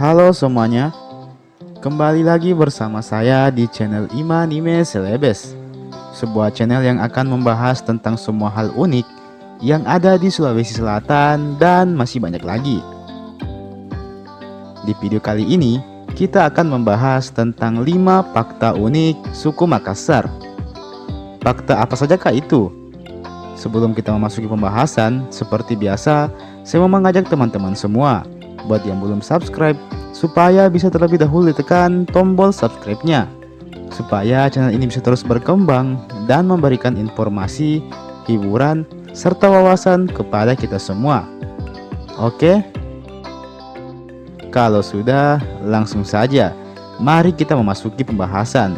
Halo semuanya, kembali lagi bersama saya di channel Imanime Celebes, sebuah channel yang akan membahas tentang semua hal unik yang ada di Sulawesi Selatan dan masih banyak lagi. Di video kali ini, kita akan membahas tentang 5 fakta unik suku Makassar. Fakta apa sajakah itu? Sebelum kita memasuki pembahasan, seperti biasa, saya mau mengajak teman-teman semua buat yang belum subscribe, supaya bisa terlebih dahulu ditekan tombol subscribe-nya, supaya channel ini bisa terus berkembang dan memberikan informasi, hiburan, serta wawasan kepada kita semua. Oke? Kalau sudah, langsung saja. Mari kita memasuki pembahasan.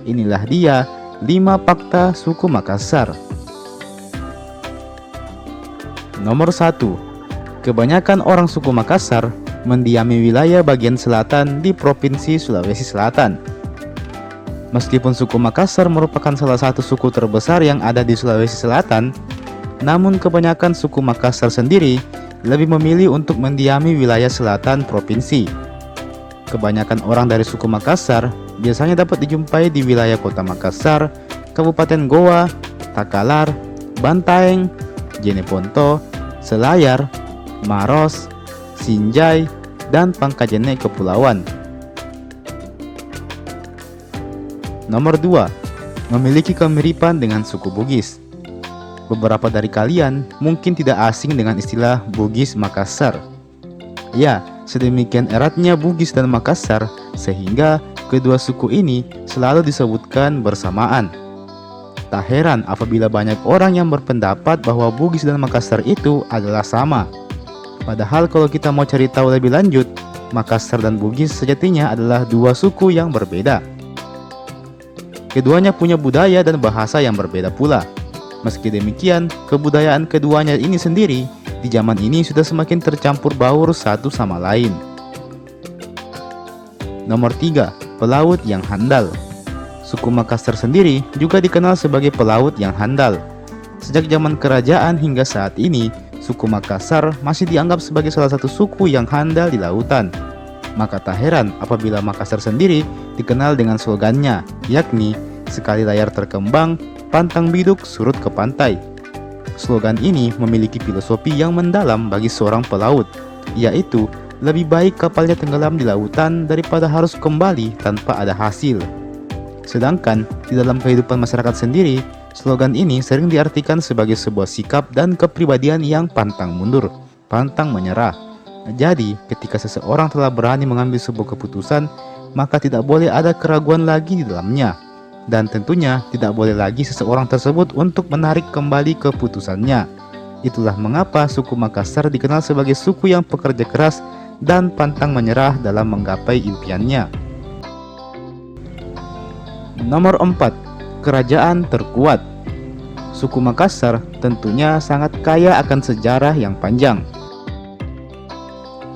Inilah dia 5 fakta suku Makassar. Nomor 1. Kebanyakan orang suku Makassar mendiami wilayah bagian selatan di Provinsi Sulawesi Selatan. Meskipun suku Makassar merupakan salah satu suku terbesar yang ada di Sulawesi Selatan, namun kebanyakan suku Makassar sendiri lebih memilih untuk mendiami wilayah selatan provinsi. Kebanyakan orang dari suku Makassar biasanya dapat dijumpai di wilayah Kota Makassar, Kabupaten Goa, Takalar, Bantaeng, Jeneponto, Selayar, Maros, Sinjai, dan Pangkajene Kepulauan. Nomor 2. Memiliki kemiripan dengan suku Bugis. Beberapa dari kalian mungkin tidak asing dengan istilah Bugis Makassar. Ya, sedemikian eratnya Bugis dan Makassar sehingga kedua suku ini selalu disebutkan bersamaan. Tak heran apabila banyak orang yang berpendapat bahwa Bugis dan Makassar itu adalah sama. Padahal kalau kita mau cari tahu lebih lanjut, Makassar dan Bugis sejatinya adalah dua suku yang berbeda. Keduanya punya budaya dan bahasa yang berbeda pula. Meski demikian, kebudayaan keduanya ini sendiri di zaman ini sudah semakin tercampur baur satu sama lain. Nomor 3. Pelaut yang handal. Suku Makassar sendiri juga dikenal sebagai pelaut yang handal. Sejak zaman kerajaan hingga saat ini, suku Makassar masih dianggap sebagai salah satu suku yang handal di lautan. Maka tak heran apabila Makassar sendiri dikenal dengan slogannya, yakni sekali layar terkembang, pantang biduk surut ke pantai. Slogan ini memiliki filosofi yang mendalam bagi seorang pelaut, yaitu lebih baik kapalnya tenggelam di lautan daripada harus kembali tanpa ada hasil. Sedangkan di dalam kehidupan masyarakat sendiri, slogan ini sering diartikan sebagai sebuah sikap dan kepribadian yang pantang mundur, pantang menyerah. Jadi, ketika seseorang telah berani mengambil sebuah keputusan, maka tidak boleh ada keraguan lagi di dalamnya. Dan tentunya tidak boleh lagi seseorang tersebut untuk menarik kembali keputusannya. Itulah mengapa suku Makassar dikenal sebagai suku yang pekerja keras dan pantang menyerah dalam menggapai impiannya. Nomor 4. Kerajaan terkuat. Suku Makassar tentunya sangat kaya akan sejarah yang panjang.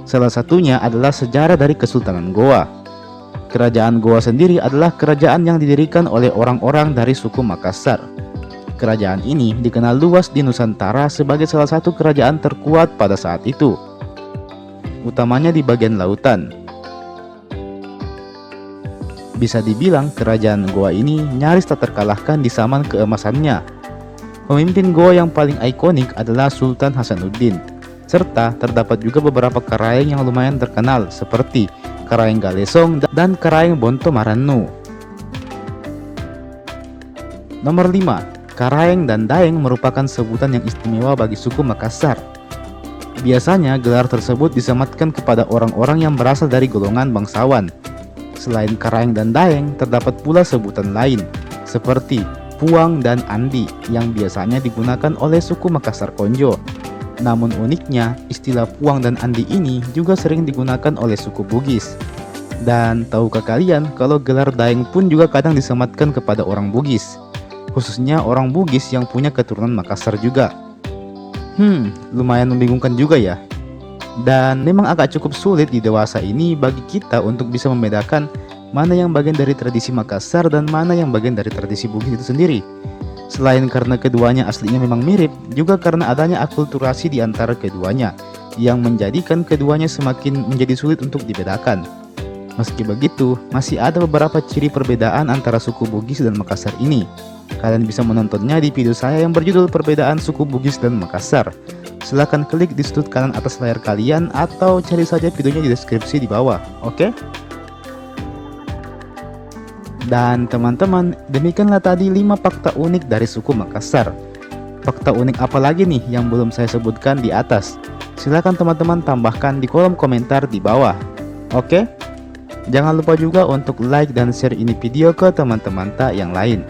Salah satunya adalah sejarah dari Kesultanan Goa. Kerajaan Goa sendiri adalah kerajaan yang didirikan oleh orang-orang dari suku Makassar. Kerajaan ini dikenal luas di Nusantara sebagai salah satu kerajaan terkuat pada saat itu, utamanya di bagian lautan. Bisa dibilang kerajaan Goa ini nyaris tak terkalahkan di zaman keemasannya. Pemimpin Goa yang paling ikonik adalah Sultan Hasanuddin, serta terdapat juga beberapa karaeng yang lumayan terkenal seperti Karaeng Galesong dan Karaeng Bonto Marannu. Nomor 5. Karaeng dan Daeng merupakan sebutan yang istimewa bagi suku Makassar. Biasanya gelar tersebut disematkan kepada orang-orang yang berasal dari golongan bangsawan. Selain Karaeng dan Daeng, terdapat pula sebutan lain, seperti Puang dan Andi yang biasanya digunakan oleh suku Makassar Konjo. Namun uniknya, istilah Puang dan Andi ini juga sering digunakan oleh suku Bugis. Dan tahukah kalian kalau gelar Daeng pun juga kadang disematkan kepada orang Bugis, khususnya orang Bugis yang punya keturunan Makassar juga. Lumayan membingungkan juga ya. Dan memang agak cukup sulit di dewasa ini bagi kita untuk bisa membedakan mana yang bagian dari tradisi Makassar dan mana yang bagian dari tradisi Bugis itu sendiri. Selain karena keduanya aslinya memang mirip, juga karena adanya akulturasi di antara keduanya, yang menjadikan keduanya semakin menjadi sulit untuk dibedakan. Meski begitu, masih ada beberapa ciri perbedaan antara suku Bugis dan Makassar ini. Kalian bisa menontonnya di video saya yang berjudul Perbedaan Suku Bugis dan Makassar. Silahkan klik di sudut kanan atas layar kalian atau cari saja videonya di deskripsi di bawah, oke? Dan teman-teman, demikianlah tadi 5 fakta unik dari suku Makassar. Fakta unik apa lagi nih yang belum saya sebutkan di atas? Silahkan teman-teman tambahkan di kolom komentar di bawah, oke? Jangan lupa juga untuk like dan share ini video ke teman-teman tak yang lain.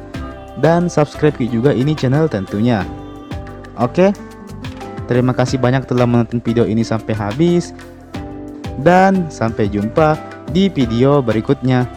Dan subscribe juga ini channel tentunya. Oke? Terima kasih banyak telah menonton video ini sampai habis. Dan sampai jumpa di video berikutnya.